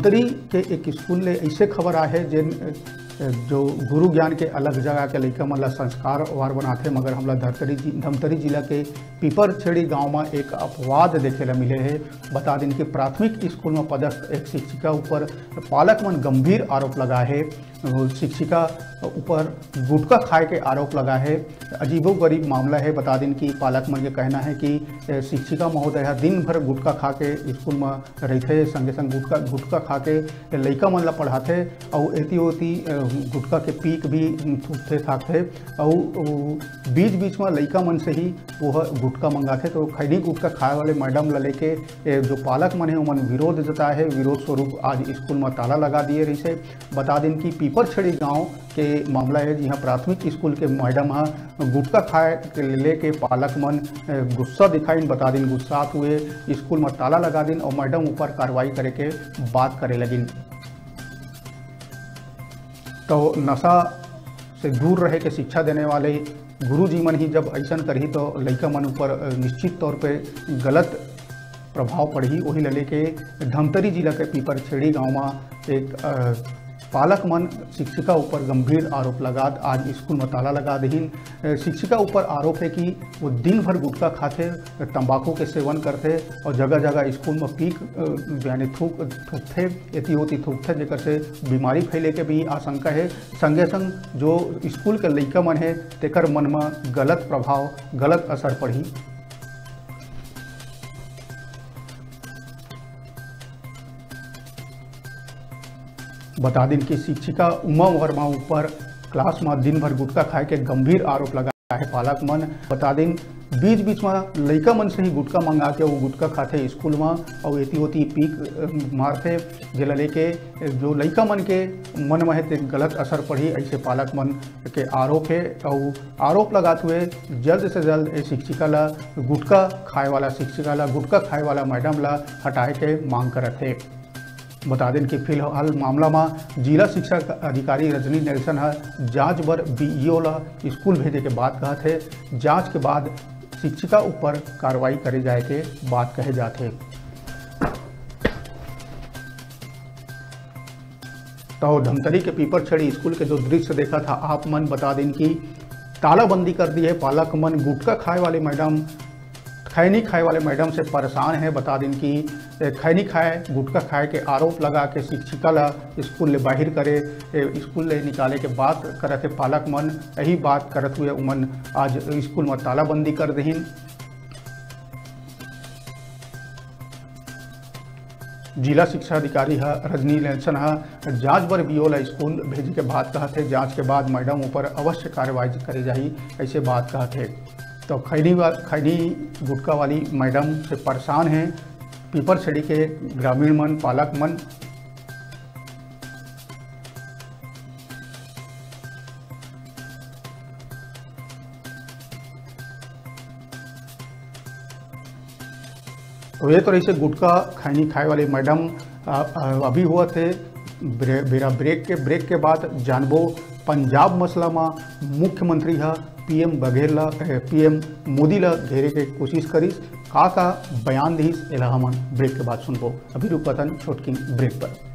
धमतरी के एक स्कूल ले ऐसे खबर आए है जिन जो गुरु ज्ञान के अलग जगह के लइका मन ला संस्कार वार बनाथे, मगर हमला धमतरी जिला के पीपरछेड़ी गांव में एक अपवाद देखे ला मिले है। बता दिन कि प्राथमिक स्कूल में पदस्थ एक शिक्षिका ऊपर पालक मन गंभीर आरोप लगा है। शिक्षिका ऊपर गुटखा खाए के आरोप लगा है। अजीबोगरीब मामला है। बता दिन कि पालक मन के कहना है कि शिक्षिका महोदय दिन भर गुटखा खा के स्कूल में रहते, संगे संग गुटखा खा के लइका मन ला पढ़ाते और एती ओती गुटखा के पीक भी थूकते थाकते और बीच बीच में लइका मन से ही वह गुटखा मंगाते। तो खैनी गुटखा खाए वाले मैडम ला लेके जो पालक मन है उमन विरोध जताए है। विरोध स्वरूप आज स्कूल में ताला लगा दिए रही से। बता दिन कि पीपरछेड़ी गांव के मामला है जहाँ प्राथमिक स्कूल के मैडम गुटखा खाए के लेके पालक मन गुस्सा दिखाइन। बता दिन गुस्सात हुए स्कूल में ताला लगा दिन और मैडम ऊपर कार्रवाई करे के बात करे लगिन। तो नशा से दूर रहे के शिक्षा देने वाले गुरु जी मन ही जब ऐसा करही तो लइका मन ऊपर निश्चित तौर पे गलत प्रभाव पड़ी। वही लले के धमतरी जिला के पीपरछेड़ी गांव में एक पालक मन शिक्षिका ऊपर गंभीर आरोप लगा आज स्कूल में ताला लगा दहीन। शिक्षिका ऊपर आरोप है कि वो दिन भर गुटखा खाते, तंबाकू के सेवन करते और जगह जगह स्कूल में पीक यानी थूकते, एती होती थूकते, जेकर से बीमारी फैले के भी आशंका है। संगे संग जो स्कूल के लइका मन है तेकर मन में गलत प्रभाव, गलत असर पड़ी। बता दिन कि शिक्षिका उमा वर्मा ऊपर क्लास में दिन भर गुटखा खाए के गंभीर आरोप लगा है पालक मन। बता दिन बीच बीच में लइका मन से ही गुटखा मंगा के वो गुटखा खाते स्कूल में और एती होती पीक मारते, जेला लेके जो लइका मन के मन में है गलत असर पड़ी। ऐसे पालक मन के आरोप है और आरोप लगाते हुए जल्द से जल्द शिक्षिका ला गुटखा खाए वाला मैडम ला हटाए के मांग करत है। बता दें कि फिलहाल मामला में जिला शिक्षा अधिकारी रजनी नेल्सन जांच बर बीईओ ला स्कूल भेजे के बात कहते हैं। जांच के बाद शिक्षिका ऊपर कार्रवाई करे जाए के बात कहे जाते। तो धमतरी के पीपरछेड़ी स्कूल के जो दृश्य देखा था आप मन, बता दें कि तालाबंदी कर दी है। पालक मन गुटखा खाए वाले मैडम, खैनी खाए वाले मैडम से परेशान है। बता दिन कि खैनी खाए गुटखा खाए के आरोप लगा के शिक्षिका ला स्कूल ले बाहर करे, स्कूल ले निकाले के बात करते पालक मन। यही बात करते हुए उमन आज स्कूल में तालाबंदी कर दहीन। जिला शिक्षा अधिकारी रजनी नेल्सन जांच बर बीओ ला स्कूल भेजे के बात कहते। जांच के बाद मैडम ऊपर अवश्य कार्रवाई करे जाही, ऐसे बात कहते। तो खैनी गुटखा वाली मैडम से परेशान हैं पीपरछेड़ी के ग्रामीण मन, पालक मन। तो ये तो ऐसे गुटखा खैनी खाए वाले मैडम अभी हुआ थे ब्रेक के बाद जानबो पंजाब मसला में मुख्यमंत्री पीएम मोदी ला घेरे के कोशिश करिस। का बयान दीस एला हमन ब्रेक के बाद सुनबो। अभी रुकतन छोटकी ब्रेक पर।